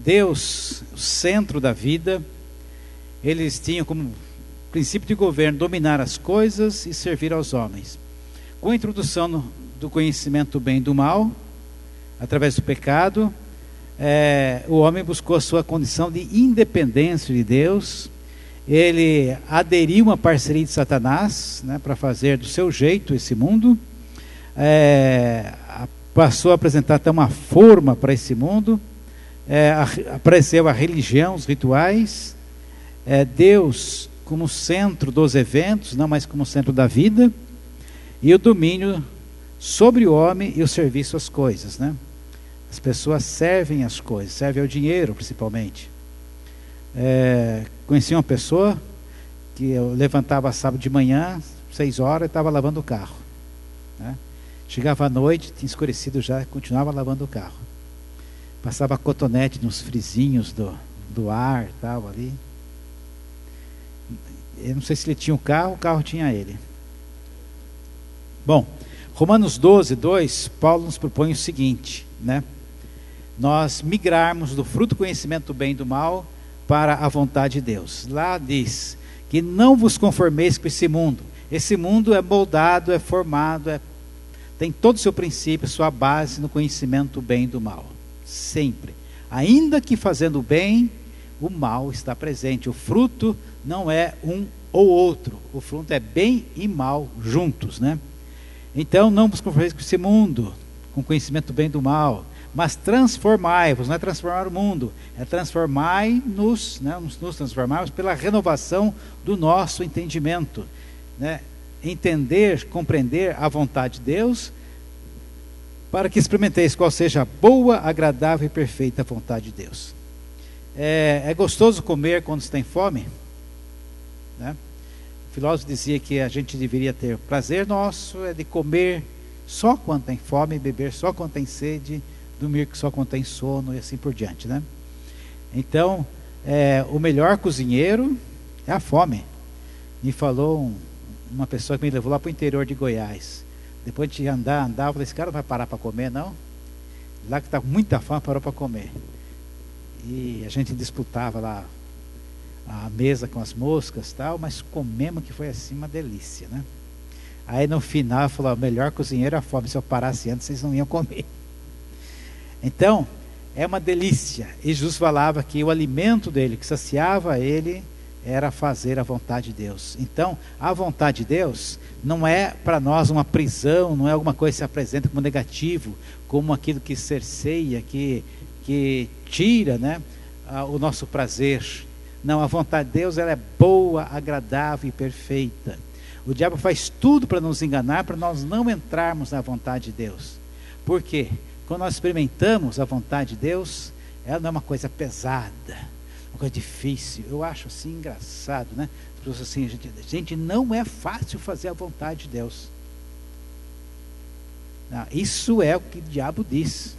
Deus, o centro da vida. Eles tinham como princípio de governo dominar as coisas e servir aos homens. Com a introdução do conhecimento do bem e do mal, através do pecado, o homem buscou a sua condição de independência de Deus. Ele aderiu a uma parceria de Satanás, né, para fazer do seu jeito esse mundo. Passou a apresentar até uma forma para esse mundo. Apareceu a religião, os rituais. Deus como centro dos eventos, não mais como centro da vida. E o domínio sobre o homem e o serviço às coisas, né? As pessoas servem às coisas, servem ao dinheiro principalmente. Conheci uma pessoa que eu levantava sábado de manhã, 6 horas, e estava lavando o carro, né? Chegava à noite, tinha escurecido já, continuava lavando o carro. Passava cotonete nos frisinhos do ar e tal ali. Eu não sei se ele tinha o carro tinha ele. Bom, Romanos 12, 2, Paulo nos propõe o seguinte, né? Nós migrarmos do fruto do conhecimento do bem e do mal para a vontade de Deus. Lá diz que não vos conformeis com esse mundo. Esse mundo é moldado, é formado, tem todo o seu princípio, sua base no conhecimento do bem e do mal. Sempre. Ainda que fazendo o bem, o mal está presente. O fruto não é um ou outro. O fruto é bem e mal juntos, né? Então não vos conformeis com esse mundo, com o conhecimento do bem e do mal, mas transformai-vos. Não é transformar o mundo, é transformai-nos, né? Nos transformarmos pela renovação do nosso entendimento, né? Entender, compreender a vontade de Deus, para que experimenteis qual seja a boa, agradável e perfeita vontade de Deus. É gostoso comer quando se tem fome, né? O filósofo dizia que a gente deveria ter prazer nosso de comer só quando tem fome, beber só quando tem sede, dormir só quando tem sono e assim por diante, né? Então, o melhor cozinheiro é a fome. Me falou uma pessoa que me levou lá para o interior de Goiás. Depois de andar, eu falei, esse cara não vai parar para comer, não? Lá que está com muita fome, parou para comer. E a gente disputava lá a mesa com as moscas e tal, mas comemos que foi assim uma delícia, né? Aí no final falou, o melhor cozinheiro é a fome, se eu parasse antes vocês não iam comer. Então, é uma delícia. E Jesus falava que o alimento dele, que saciava ele, era fazer a vontade de Deus. Então, a vontade de Deus não é para nós uma prisão, não é alguma coisa que se apresenta como negativo, como aquilo que cerceia, que tira, né, o nosso prazer. Não, a vontade de Deus ela é boa, agradável e perfeita. O diabo faz tudo para nos enganar, para nós não entrarmos na vontade de Deus. Por quê? Quando nós experimentamos a vontade de Deus, ela não é uma coisa pesada, uma coisa difícil. Eu acho assim engraçado, né? Assim, gente, não é fácil fazer a vontade de Deus. Não, isso é o que o diabo diz.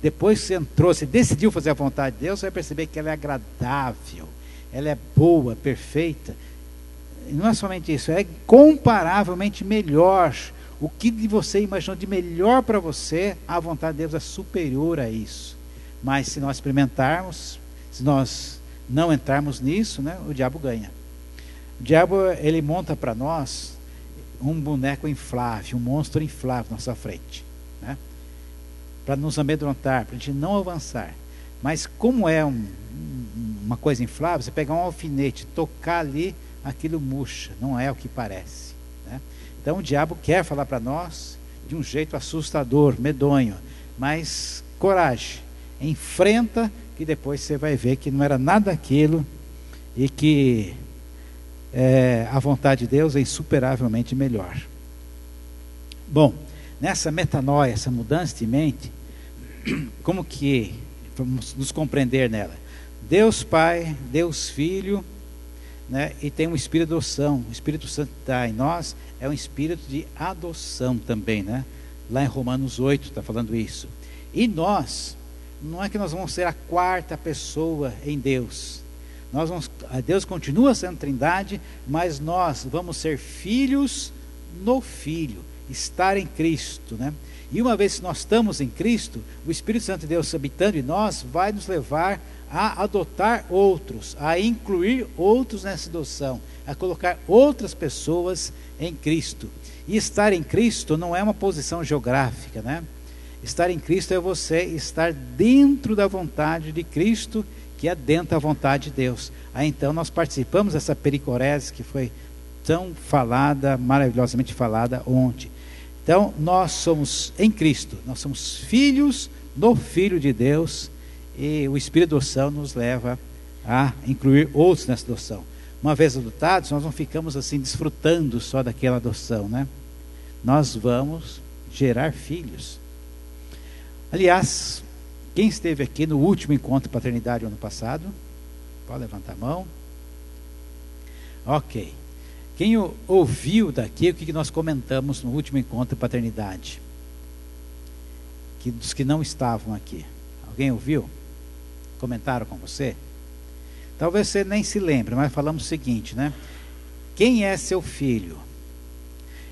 Depois que você entrou, você decidiu fazer a vontade de Deus, você vai perceber que ela é agradável, ela é boa, perfeita. E não é somente isso, é incomparavelmente melhor. O que você imaginou de melhor para você, a vontade de Deus é superior a isso. Mas se nós experimentarmos, se nós não entrarmos nisso, né, o diabo ganha. O diabo, ele monta para nós um boneco inflável, um monstro inflável na nossa frente, né, para nos amedrontar, para a gente não avançar. Mas como é uma coisa inflável, você pegar um alfinete, tocar ali, aquilo murcha, não é o que parece, né? Então o diabo quer falar para nós de um jeito assustador, medonho, mas coragem, enfrenta, que depois você vai ver que não era nada aquilo e que a vontade de Deus é insuperavelmente melhor. Bom, nessa metanoia, essa mudança de mente, como que vamos nos compreender nela? Deus Pai, Deus Filho, né? E tem um espírito de adoção. O Espírito Santo que está em nós é um espírito de adoção também, né? Lá em Romanos 8 está falando isso. E nós, não é que nós vamos ser a quarta pessoa em Deus. Deus continua sendo Trindade, mas nós vamos ser filhos no Filho, estar em Cristo, né? E uma vez que nós estamos em Cristo, o Espírito Santo de Deus habitando em nós, vai nos levar a adotar outros, a incluir outros nessa adoção, a colocar outras pessoas em Cristo. E estar em Cristo não é uma posição geográfica, né? Estar em Cristo é você estar dentro da vontade de Cristo, que é dentro da vontade de Deus. Aí então nós participamos dessa pericorese que foi tão falada, maravilhosamente falada ontem. Então nós somos em Cristo, nós somos filhos do Filho de Deus, e o Espírito de adoção nos leva a incluir outros nessa adoção. Uma vez adotados, nós não ficamos assim desfrutando só daquela adoção, né? Nós vamos gerar filhos. Aliás, quem esteve aqui no último encontro de paternidade ano passado? Pode levantar a mão. Ok. Quem ouviu daqui o que nós comentamos no último encontro de paternidade? Dos que não estavam aqui. Alguém ouviu? Comentaram com você? Talvez você nem se lembre, mas falamos o seguinte, né? Quem é seu filho?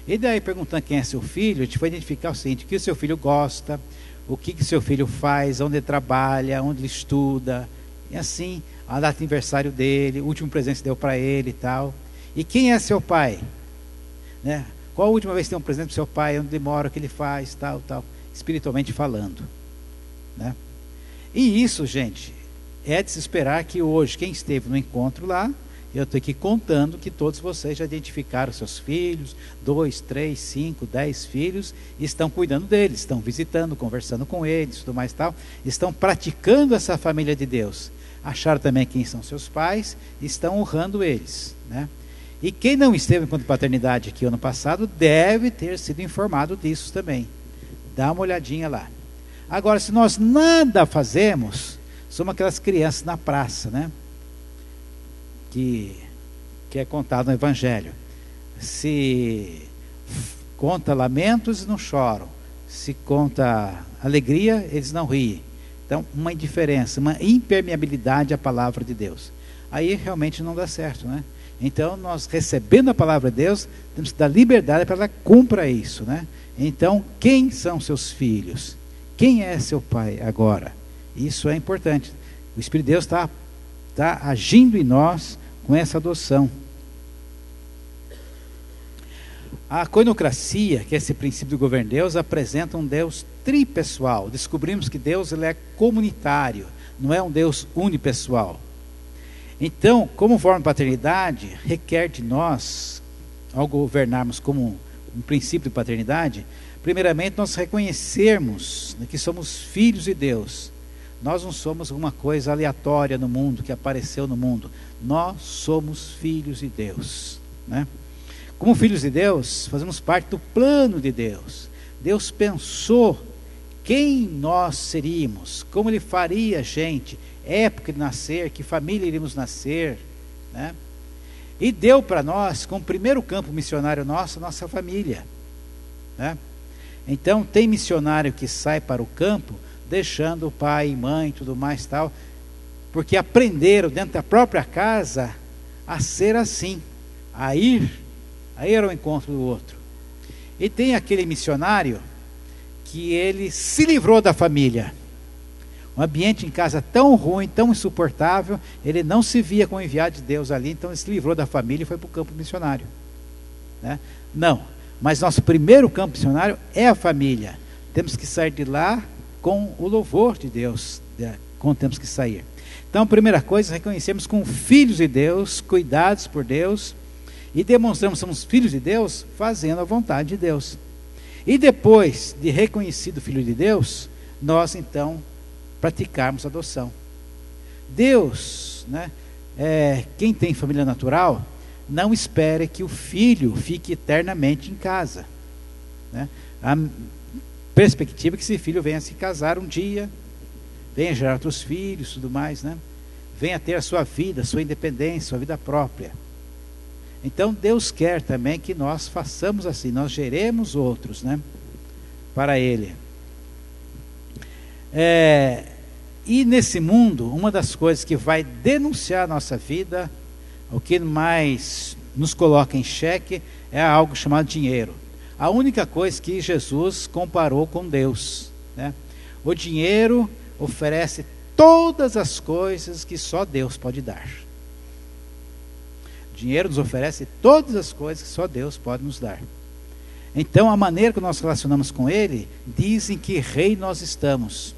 E daí, perguntando quem é seu filho, a gente foi identificar o seguinte: o que o seu filho gosta, o que seu filho faz, onde ele trabalha, onde ele estuda, e assim, a data de aniversário dele, o último presente que deu para ele e tal. E quem é seu pai? Né? Qual a última vez que deu um presente para seu pai, onde ele mora, o que ele faz, tal, espiritualmente falando, né? E isso, gente, é de se esperar que hoje, quem esteve no encontro lá, eu estou aqui contando que todos vocês já identificaram seus filhos, 2, 3, 5, 10 filhos, e estão cuidando deles, estão visitando, conversando com eles, tudo mais tal, estão praticando essa família de Deus. Acharam também quem são seus pais, estão honrando eles, né? E quem não esteve no encontro de paternidade aqui ano passado, deve ter sido informado disso também. Dá uma olhadinha lá. Agora, se nós nada fazemos, somos aquelas crianças na praça, né? Que é contado no Evangelho. Se conta lamentos, eles não choram. Se conta alegria, eles não riem. Então, uma indiferença, uma impermeabilidade à palavra de Deus. Aí realmente não dá certo, né? Então, nós recebendo a palavra de Deus, temos que dar liberdade para que ela cumpra isso, né? Então, quem são seus filhos? Quem é seu pai agora? Isso é importante. O Espírito de Deus está agindo em nós com essa adoção. A coinocracia, que é esse princípio do governo de Deus, apresenta um Deus tripessoal. Descobrimos que Deus ele é comunitário, não é um Deus unipessoal. Então, como forma de paternidade, requer de nós, ao governarmos como um princípio de paternidade, primeiramente nós reconhecermos que somos filhos de Deus. Nós não somos uma coisa aleatória no mundo, que apareceu no mundo. Nós somos filhos de Deus, né? Como filhos de Deus, fazemos parte do plano de Deus. Deus pensou quem nós seríamos, como Ele faria a gente, época de nascer, que família iríamos nascer, né? E deu para nós, como primeiro campo missionário nosso, nossa família, né? Então tem missionário que sai para o campo, deixando o pai e mãe, tudo mais tal, porque aprenderam dentro da própria casa a ser assim, a ir ao encontro do outro. E tem aquele missionário que ele se livrou da família. Um ambiente em casa tão ruim, tão insuportável, ele não se via como enviado de Deus ali, então ele se livrou da família e foi para o campo missionário, né? Não, mas nosso primeiro campo missionário é a família. Temos que sair de lá com o louvor de Deus, quando temos que sair. Então, a primeira coisa, reconhecemos como filhos de Deus, cuidados por Deus, e demonstramos que somos filhos de Deus, fazendo a vontade de Deus. E depois de reconhecido filho de Deus, nós então praticarmos a adoção. Deus, né, quem tem família natural, não espere que o filho fique eternamente em casa, né? A perspectiva é que esse filho venha se casar um dia, venha gerar outros filhos, tudo mais, né? Venha ter a sua vida, a sua independência, a sua vida própria. Então Deus quer também que nós façamos assim, nós geremos outros, né, para Ele. E nesse mundo, uma das coisas que vai denunciar a nossa vida, o que mais nos coloca em xeque, é algo chamado dinheiro. a única coisa que Jesus comparou com Deus, né? O dinheiro oferece todas as coisas que só Deus pode dar. O dinheiro nos oferece todas as coisas que só Deus pode nos dar. Então, a maneira que nós relacionamos com Ele, diz em que reino nós estamos.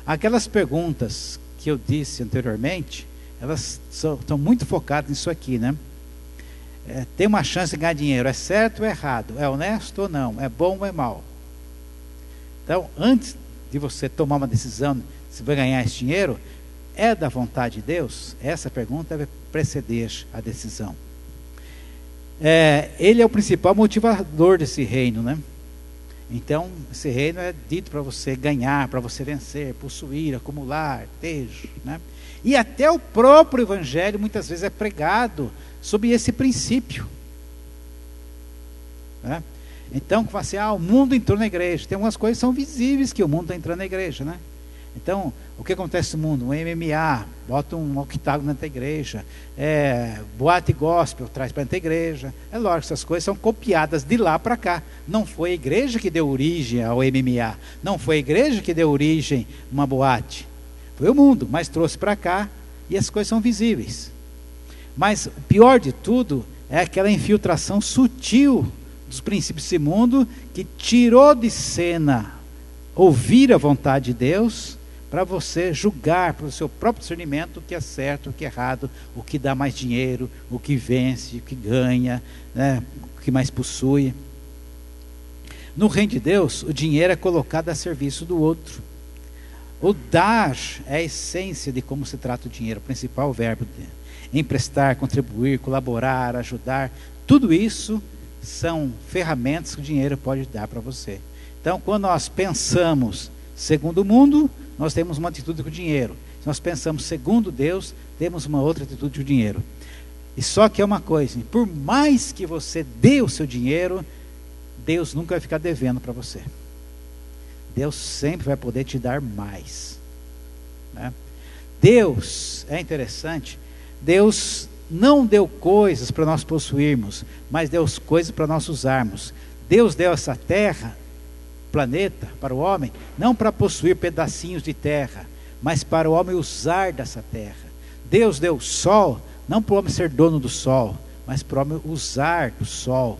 Aquelas perguntas que eu disse anteriormente, elas estão muito focadas nisso aqui, né? Tem uma chance de ganhar dinheiro, é certo ou errado? É honesto ou não? É bom ou é mal? Então, antes de você tomar uma decisão, se vai ganhar esse dinheiro, é da vontade de Deus? Essa pergunta deve preceder a decisão. Ele é o principal motivador desse reino, né? Então, esse reino é dito para você ganhar, para você vencer, possuir, acumular, ter, né? E até o próprio Evangelho muitas vezes é pregado sob esse princípio, né? Então, assim, o mundo entrou na igreja. Tem algumas coisas que são visíveis que o mundo está entrando na igreja, né? Então, o que acontece no mundo? Um MMA, bota um octágono dentro da igreja, boate gospel, traz para dentro da igreja. É lógico, essas coisas são copiadas de lá para cá. Não foi a igreja que deu origem ao MMA, não foi a igreja que deu origem a uma boate. Foi o mundo, mas trouxe para cá e as coisas são visíveis. Mas o pior de tudo é aquela infiltração sutil dos princípios desse mundo que tirou de cena ouvir a vontade de Deus, para você julgar pelo seu próprio discernimento o que é certo, o que é errado, o que dá mais dinheiro, o que vence, o que ganha, né, o que mais possui. No reino de Deus, o dinheiro é colocado a serviço do outro. O dar é a essência de como se trata o dinheiro, o principal verbo de emprestar, contribuir, colaborar, ajudar. Tudo isso são ferramentas que o dinheiro pode dar para você. Então, quando nós pensamos segundo o mundo, nós temos uma atitude com o dinheiro. Se nós pensamos segundo Deus, temos uma outra atitude com o dinheiro. E só que é uma coisa, por mais que você dê o seu dinheiro, Deus nunca vai ficar devendo para você. Deus sempre vai poder te dar mais, né? Deus, é interessante, Deus não deu coisas para nós possuirmos, mas deu coisas para nós usarmos. Deus deu essa terra, planeta, para o homem, não para possuir pedacinhos de terra, mas para o homem usar dessa terra. Deus deu o sol, não para o homem ser dono do sol, mas para o homem usar do sol,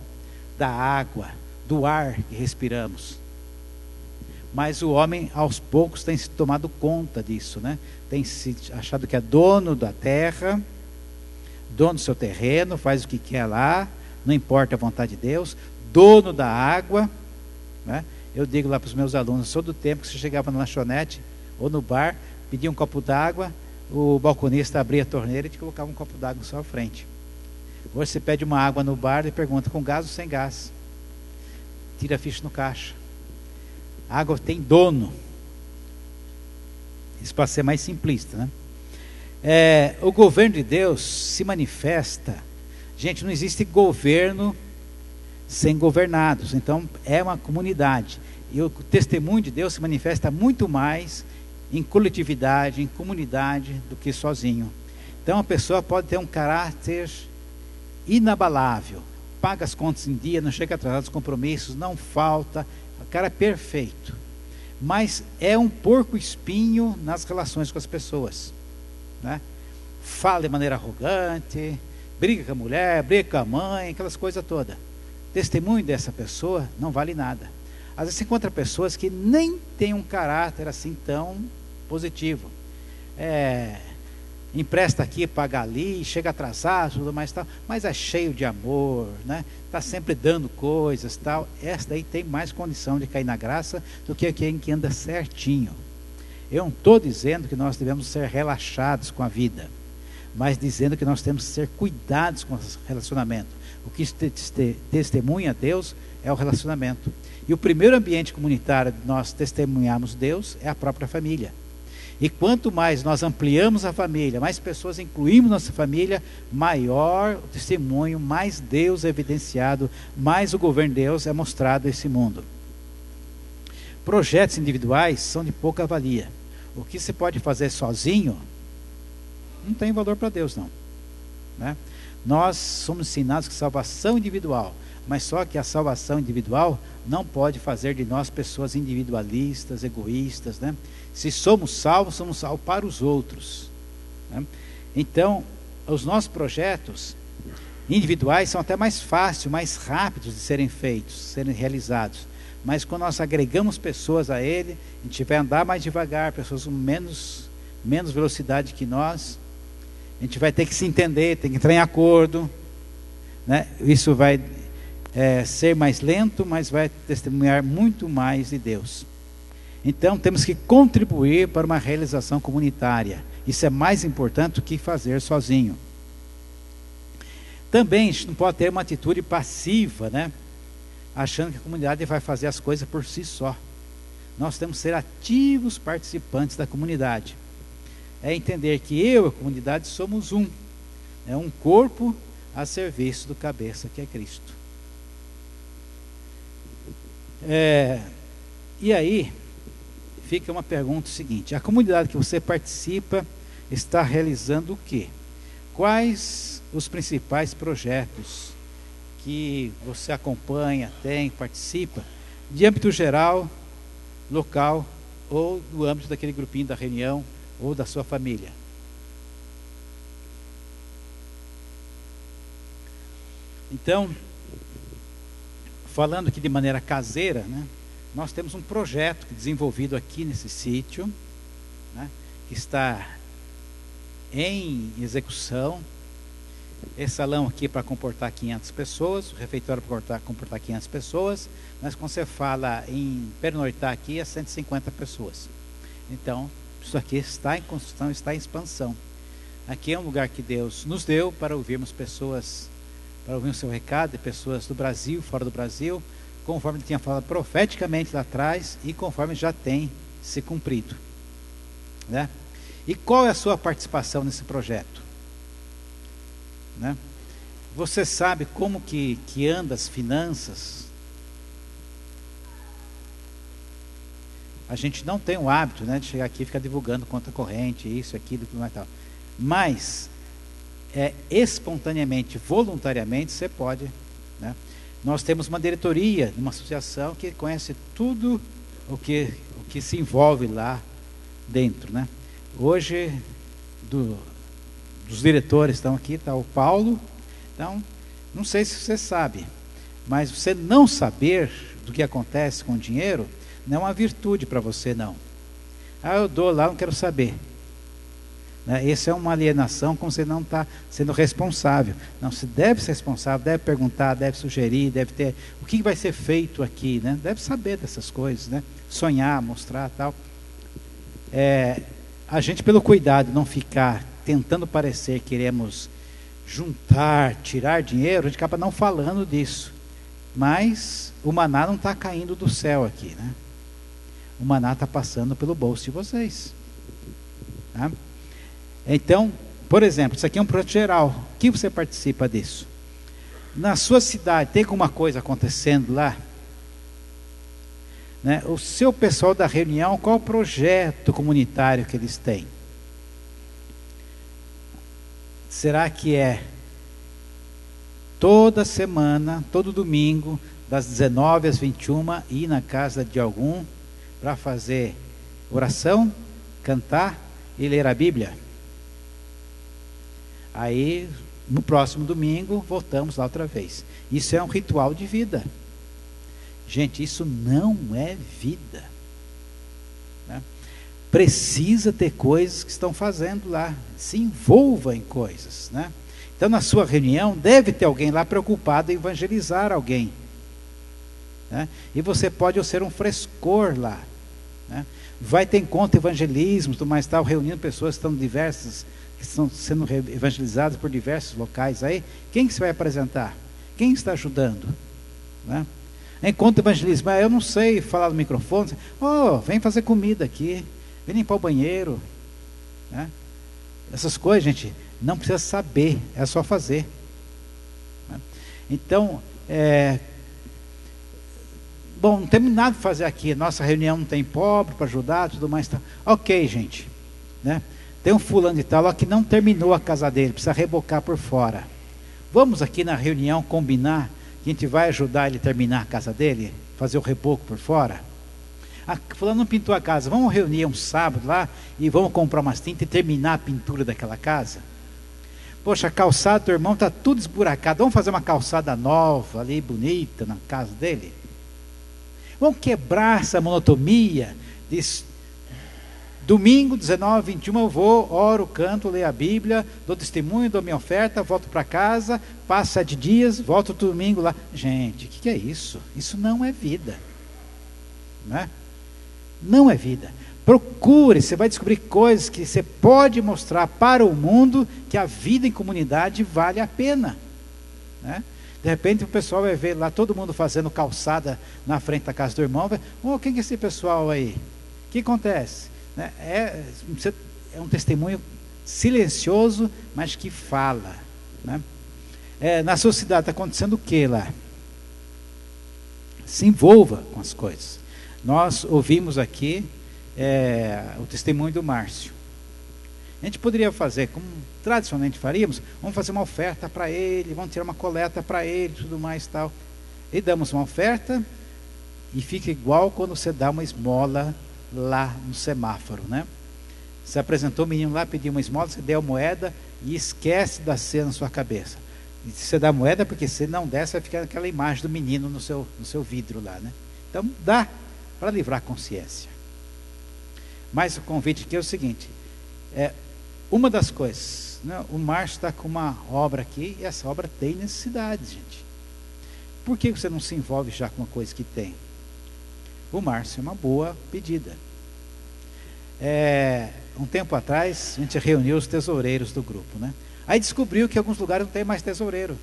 da água, do ar que respiramos. Mas o homem aos poucos tem se tomado conta disso, né? Tem se achado que é dono da terra, dono do seu terreno, faz o que quer lá, não importa a vontade de Deus, dono da água, né? Eu digo lá para os meus alunos, sou do tempo que você chegava na lanchonete ou no bar, pedia um copo d'água, o balconista abria a torneira e te colocava um copo d'água na sua frente. Hoje você pede uma água no bar e pergunta, com gás ou sem gás? Tira a ficha no caixa. A água tem dono. Isso para ser mais simplista, né? O governo de Deus se manifesta. Gente, não existe governo sem governados. Então é uma comunidade, e o testemunho de Deus se manifesta muito mais em coletividade, em comunidade, do que sozinho. Então a pessoa pode ter um caráter inabalável, paga as contas em dia, não chega atrasado aos compromissos, não falta, o cara é perfeito, mas é um porco espinho nas relações com as pessoas, né? Fala de maneira arrogante, briga com a mulher, briga com a mãe, aquelas coisas todas. Testemunho dessa pessoa não vale nada. Às vezes você encontra pessoas que nem têm um caráter assim tão positivo. Empresta aqui, paga ali, chega atrasado, tudo mais tal, mas é cheio de amor, né? Está sempre dando coisas tal. Essa daí tem mais condição de cair na graça do que quem que anda certinho. Eu não estou dizendo que nós devemos ser relaxados com a vida, mas dizendo que nós temos que ser cuidados com o relacionamento. O que testemunha a Deus é o relacionamento. E o primeiro ambiente comunitário de nós testemunharmos Deus é a própria família. E quanto mais nós ampliamos a família, mais pessoas incluímos nossa família, maior o testemunho, mais Deus é evidenciado, mais o governo de Deus é mostrado a esse mundo. Projetos individuais são de pouca valia. O que você pode fazer sozinho não tem valor para Deus, não, né? Nós somos ensinados que salvação individual, mas só que a salvação individual não pode fazer de nós pessoas individualistas, egoístas, né? Se somos salvos para os outros, né? Então, os nossos projetos individuais são até mais fáceis, mais rápidos de serem feitos, serem realizados. Mas quando nós agregamos pessoas a ele, a gente vai andar mais devagar, pessoas com menos velocidade que nós, a gente vai ter que se entender, tem que entrar em acordo, né? Isso vai ser mais lento, mas vai testemunhar muito mais de Deus. Então temos que contribuir para uma realização comunitária. Isso é mais importante do que fazer sozinho. Também a gente não pode ter uma atitude passiva, né? Achando que a comunidade vai fazer as coisas por si só. Nós temos que ser ativos participantes da comunidade. É entender que eu e a comunidade somos um. É um corpo a serviço do cabeça, que é Cristo. E aí, fica uma pergunta seguinte: a comunidade que você participa está realizando o quê? Quais os principais projetos que você acompanha, participa, de âmbito geral, local, ou do âmbito daquele grupinho da reunião, ou da sua família? Então, falando aqui de maneira caseira, né, nós temos um projeto desenvolvido aqui nesse sítio, né, que está em execução. Esse salão aqui para comportar 500 pessoas, o refeitório para comportar 500 pessoas, mas quando você fala em pernoitar aqui, é 150 pessoas. Então, isso aqui está em construção, está em expansão. Aqui é um lugar que Deus nos deu para ouvirmos pessoas, para ouvir o seu recado de pessoas do Brasil, fora do Brasil, conforme ele tinha falado profeticamente lá atrás e conforme já tem se cumprido, né? E qual é a sua participação nesse projeto, né? Você sabe como que anda as finanças? A gente não tem o hábito, né, de chegar aqui e ficar divulgando conta corrente, isso, aquilo, tudo mais tal. Mas espontaneamente, voluntariamente, você pode, né? Nós temos uma diretoria, uma associação que conhece tudo o que se envolve lá dentro, né? Hoje, dos diretores estão aqui, está o Paulo. Então, não sei se você sabe, mas você não saber do que acontece com o dinheiro não é uma virtude para você, não. Eu dou lá, não quero saber. Essa é uma alienação, como você não está sendo responsável. Não, você deve ser responsável, deve perguntar, deve sugerir, deve ter o que vai ser feito aqui, né? Deve saber dessas coisas, né? Sonhar, mostrar, tal. A gente, pelo cuidado, não ficar tentando parecer que queremos juntar, tirar dinheiro, a gente acaba não falando disso. Mas o maná não está caindo do céu aqui, né? O maná está passando pelo bolso de vocês, tá? Então, por exemplo, isso aqui é um projeto geral. O que você participa disso? Na sua cidade, tem alguma coisa acontecendo lá? Né? O seu pessoal da reunião, qual o projeto comunitário que eles têm? Será que é toda semana, todo domingo, das 19 às 21, ir na casa de algum para fazer oração, cantar e ler a Bíblia? Aí, no próximo domingo, voltamos lá outra vez. Isso é um ritual de vida. Gente, isso não é vida, né? Precisa ter coisas que estão fazendo lá. Se envolva em coisas, né? Então, na sua reunião, deve ter alguém lá preocupado em evangelizar alguém, né? E você pode ser um frescor lá, né? Vai ter encontro evangelismo, tudo mais tal, reunindo pessoas que estão sendo evangelizadas por diversos locais aí. Quem que você vai apresentar? Quem está ajudando, né? Enquanto evangelismo, eu não sei falar no microfone, vem fazer comida aqui, vem limpar o banheiro, né? Essas coisas, gente, não precisa saber, é só fazer, né? Então, bom, não temos nada para fazer aqui, nossa reunião não tem pobre para ajudar, tudo mais, tá. Ok, gente, né? Tem um fulano de tal lá que não terminou a casa dele, precisa rebocar por fora. Vamos aqui na reunião combinar que a gente vai ajudar ele a terminar a casa dele, fazer o reboco por fora. Fulano não pintou a casa, vamos reunir um sábado lá e vamos comprar umas tintas e terminar a pintura daquela casa. Poxa, a calçada do irmão está tudo esburacado, vamos fazer uma calçada nova ali, bonita, na casa dele. Vamos quebrar essa monotonia. Domingo, 19, 21, eu vou, oro, canto, leio a Bíblia, dou testemunho, dou minha oferta, volto para casa, passo 7 dias, volto domingo lá. Gente, o que é isso? Isso não é vida. Né? Não é vida. Procure, você vai descobrir coisas que você pode mostrar para o mundo que a vida em comunidade vale a pena. Né? De repente o pessoal vai ver lá todo mundo fazendo calçada na frente da casa do irmão. Vai, quem é esse pessoal aí? O que acontece? Né? É um testemunho silencioso, mas que fala. Né? Na sua cidade está acontecendo o que lá? Se envolva com as coisas. Nós ouvimos aqui o testemunho do Márcio. A gente poderia fazer, como tradicionalmente faríamos, vamos fazer uma oferta para ele, vamos tirar uma coleta para ele, tudo mais tal. E damos uma oferta e fica igual quando você dá uma esmola lá no semáforo, né? Você apresentou o menino lá, pediu uma esmola, você deu a moeda e esquece da cena na sua cabeça. E você dá a moeda, porque se não der, você vai ficar aquela imagem do menino no seu vidro lá, né? Então dá para livrar a consciência. Mas o convite aqui é o seguinte, uma das coisas, né, o Márcio está com uma obra aqui, e essa obra tem necessidade, gente. Por que você não se envolve já com uma coisa que tem? O Márcio é uma boa pedida. Um tempo atrás, a gente reuniu os tesoureiros do grupo, né? Aí descobriu que em alguns lugares não tem mais tesoureiro.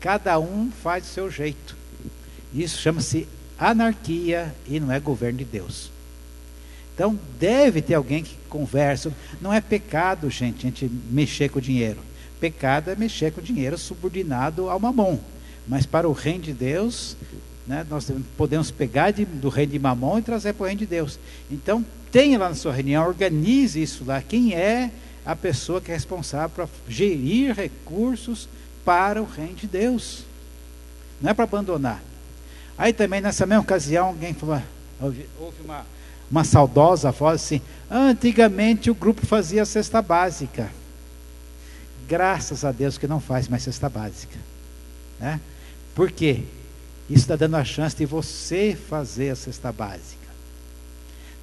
Cada um faz do seu jeito. Isso chama-se anarquia e não é governo de Deus. Então deve ter alguém que conversa. Não é pecado, gente, a gente mexer com o dinheiro. Pecado é mexer com o dinheiro subordinado ao mamon. Mas para o reino de Deus, né, nós podemos pegar do reino de mamon e trazer para o reino de Deus. Então tenha lá na sua reunião, organize isso lá. Quem é a pessoa que é responsável para gerir recursos para o reino de Deus? Não é para abandonar. Aí também nessa mesma ocasião alguém falou, houve uma saudosa voz assim, antigamente o grupo fazia cesta básica. Graças a Deus que não faz mais cesta básica. Né? Por quê? Isso está dando a chance de você fazer a cesta básica.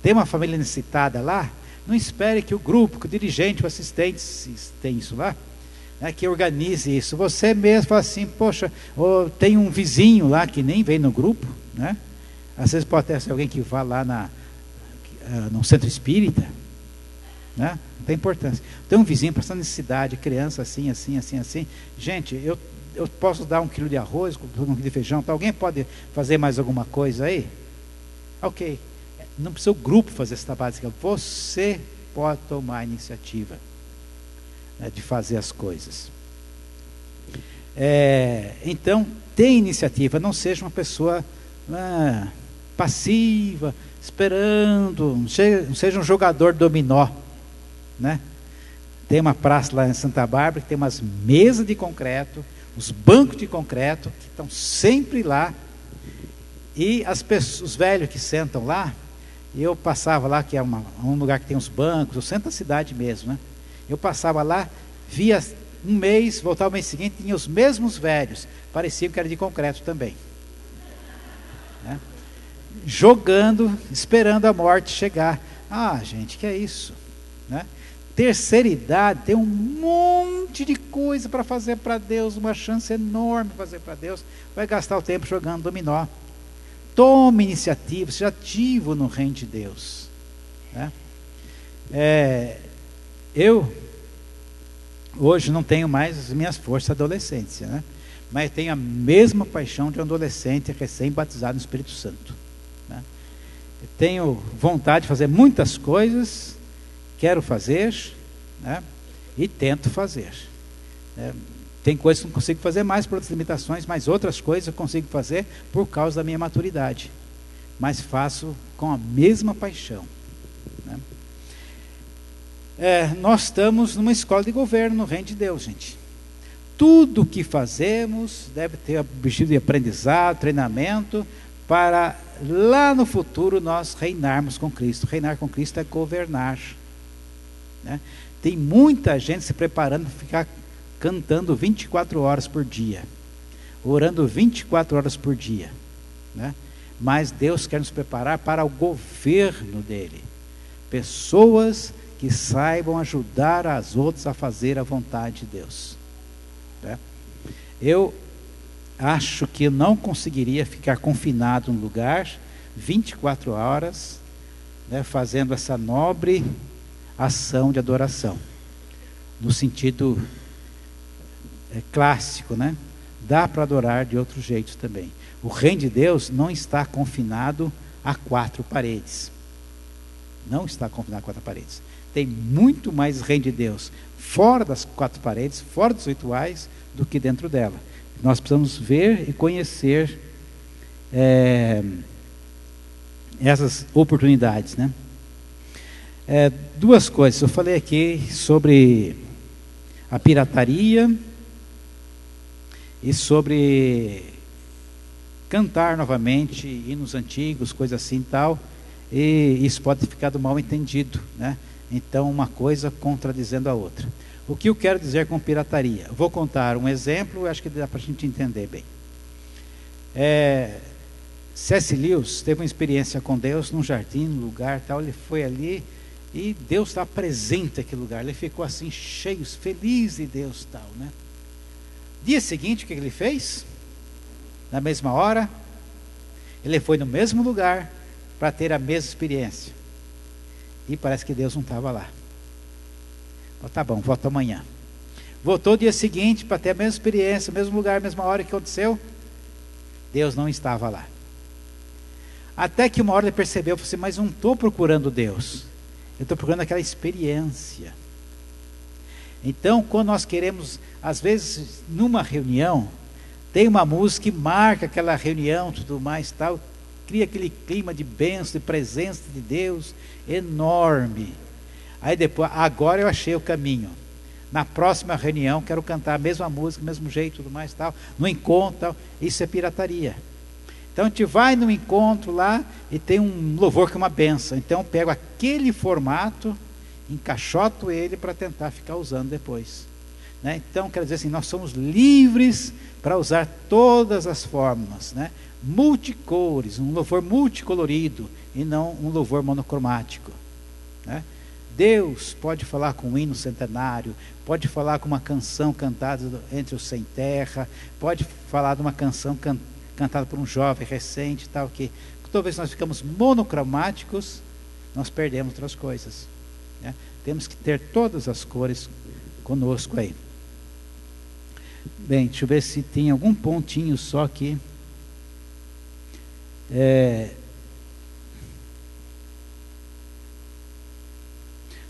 Tem uma família necessitada lá, não espere que o grupo, que o dirigente, o assistente, se tem isso lá, né, que organize isso. Você mesmo fala assim, poxa, tem um vizinho lá que nem vem no grupo, né? Às vezes pode até ser alguém que vá lá no centro espírita, né? Não tem importância. Tem um vizinho passando necessidade, criança assim, assim, assim, assim. Gente, eu posso dar 1 quilo de arroz, 1 quilo de feijão, tá? Alguém pode fazer mais alguma coisa aí? Ok. Não precisa o grupo fazer essa básica. Você pode tomar a iniciativa, né, de fazer as coisas. Então, tenha iniciativa. Não seja uma pessoa passiva, esperando. Não seja um jogador dominó, né? Tem uma praça lá em Santa Bárbara que tem umas mesas de concreto, os bancos de concreto que estão sempre lá. E os velhos que sentam lá, eu passava lá, que é um lugar que tem uns bancos, eu sento na cidade mesmo, né? Eu passava lá, via um mês, voltava o mês seguinte, tinha os mesmos velhos, parecia que era de concreto também, né? Jogando, esperando a morte chegar. Gente, que é isso, né? Terceira idade, tem um monte de coisa para fazer para Deus, uma chance enorme para fazer para Deus, vai gastar o tempo jogando dominó. Tome iniciativa, seja ativo no reino de Deus, né? Eu hoje não tenho mais as minhas forças da adolescência, né? Mas tenho a mesma paixão de um adolescente recém-batizado no Espírito Santo, né? Eu tenho vontade de fazer muitas coisas, quero fazer, né? E tento fazer, né? Tem coisas que não consigo fazer mais por outras limitações, mas outras coisas eu consigo fazer por causa da minha maturidade. Mas faço com a mesma paixão, né? Nós estamos numa escola de governo no reino de Deus, gente. tudo que fazemos deve ter objetivo de aprendizado, treinamento, para lá no futuro nós reinarmos com Cristo. Reinar com Cristo é governar, né? Tem muita gente se preparando para ficar cantando 24 horas por dia, orando 24 horas por dia, né? Mas Deus quer nos preparar para o governo dele. Pessoas que saibam ajudar as outras a fazer a vontade de Deus, né? Eu acho que eu não conseguiria ficar confinado num lugar 24 horas, né, fazendo essa nobre ação de adoração, no sentido clássico, né? Dá para adorar de outros jeitos também. O reino de Deus não está confinado a 4 paredes. Não está confinado a 4 paredes. Tem muito mais reino de Deus fora das 4 paredes, fora dos rituais, do que dentro dela. Nós precisamos ver e conhecer essas oportunidades, né? Duas coisas. Eu falei aqui sobre a pirataria e sobre cantar novamente hinos antigos, coisas assim e tal, e isso pode ter ficado mal entendido, né? Então uma coisa contradizendo a outra. O que eu quero dizer com pirataria? Eu vou contar um exemplo, acho que dá para a gente entender bem. C.S. Lewis teve uma experiência com Deus num jardim, num lugar tal. Ele foi ali e Deus estava presente naquele lugar. Ele ficou assim cheio, feliz de Deus tal, né? Dia seguinte, o que ele fez? Na mesma hora, ele foi no mesmo lugar para ter a mesma experiência. E parece que Deus não estava lá. Tá bom, volto amanhã. Voltou dia seguinte para ter a mesma experiência, mesmo lugar, mesma hora. Que aconteceu? Deus não estava lá. Até que uma hora ele percebeu, falou assim, mas não estou procurando Deus, eu estou procurando aquela experiência. Então, quando nós queremos, às vezes, numa reunião, tem uma música que marca aquela reunião, tudo mais, tal, cria aquele clima de bênção, de presença de Deus enorme. Aí depois, agora eu achei o caminho. Na próxima reunião, quero cantar a mesma música, mesmo jeito, tudo mais, tal, no encontro, tal. Isso é pirataria. Então a gente vai no encontro lá e tem um louvor que é uma benção. Então eu pego aquele formato, encaixoto ele para tentar ficar usando depois, né? Então quer dizer assim, nós somos livres para usar todas as formas, né? Multicores, um louvor multicolorido e não um louvor monocromático, né? Deus pode falar com um hino centenário, pode falar com uma canção cantada entre os sem terra, pode falar de uma canção cantada por um jovem recente, tal, que talvez nós ficamos monocromáticos, nós perdemos outras coisas, né? Temos que ter todas as cores conosco aí. Bem, deixa eu ver se tem algum pontinho só aqui.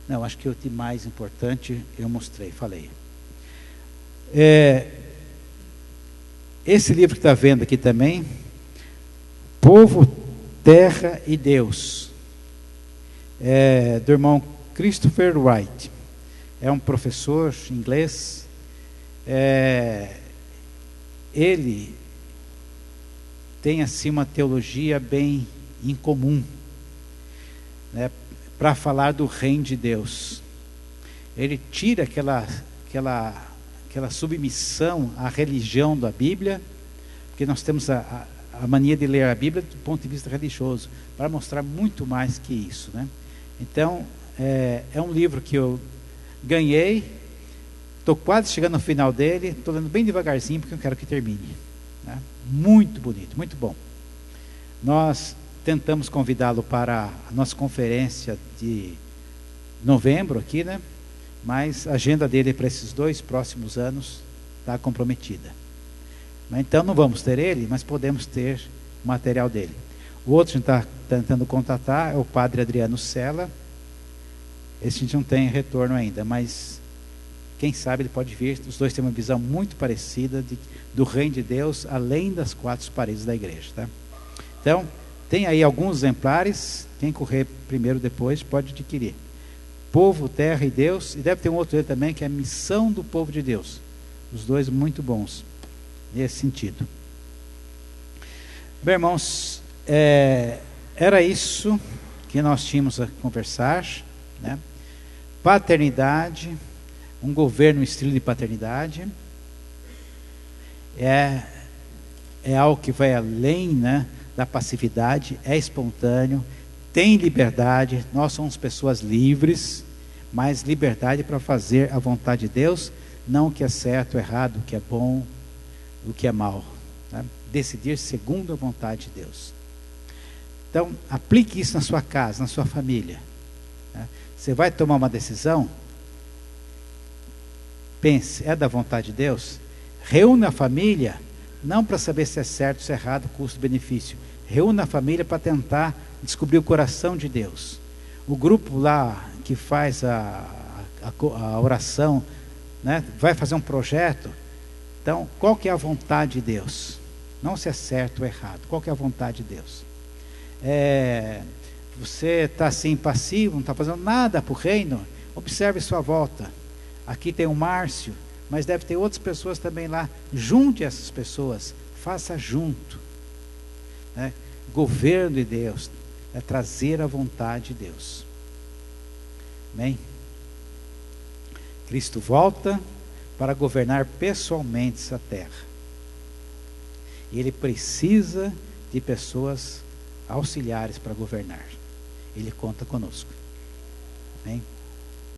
Não, acho que o de mais importante eu mostrei, falei. Esse livro que está vendo aqui também, Povo, Terra e Deus, do irmão Christopher Wright. É um professor inglês. Ele tem assim uma teologia bem incomum, né, para falar do reino de Deus. Ele tira aquela submissão à religião da Bíblia, porque nós temos a mania de ler a Bíblia do ponto de vista religioso, para mostrar muito mais que isso, né? Então, é um livro que eu ganhei, estou quase chegando no final dele, estou lendo bem devagarzinho, porque eu quero que termine, né? Muito bonito, muito bom. Nós tentamos convidá-lo para a nossa conferência de novembro aqui, né? Mas a agenda dele para esses 2 próximos anos está comprometida. Então não vamos ter ele, mas podemos ter o material dele. O outro que a gente está tentando contatar é o padre Adriano Sela. Esse a gente não tem retorno ainda, mas quem sabe ele pode vir. Os dois têm uma visão muito parecida do reino de Deus, além das 4 paredes da igreja, tá? Então, tem aí alguns exemplares. Quem correr primeiro, depois, pode adquirir. Povo, Terra e Deus. E deve ter um outro também, que é a Missão do Povo de Deus, Os dois muito bons nesse sentido. Bem, irmãos, era isso que nós tínhamos a conversar, né? Paternidade, um governo, um estilo de paternidade, é algo que vai além, né, da passividade, é espontâneo, tem liberdade. Nós somos pessoas livres, mas liberdade para fazer a vontade de Deus, não o que é certo, o errado, o que é bom, o que é mal, né? Decidir segundo a vontade de Deus. Então, aplique isso na sua casa, na sua família, né? Você vai tomar uma decisão, pense, é da vontade de Deus? Reúna a família, não para saber se é certo, se é errado, custo-benefício. Reúna a família para tentar descobrir o coração de Deus. O grupo lá que faz a oração, né, vai fazer um projeto. Então, qual que é a vontade de Deus? Não se é certo ou errado. Qual que é a vontade de Deus? Você está assim passivo, não está fazendo nada para o reino? Observe sua volta. Aqui tem o Márcio, mas deve ter outras pessoas também lá. Junte essas pessoas, faça junto, né? Governo de Deus é trazer a vontade de Deus. Amém? Cristo volta para governar pessoalmente essa terra. E Ele precisa de pessoas auxiliares para governar. Ele conta conosco. Amém?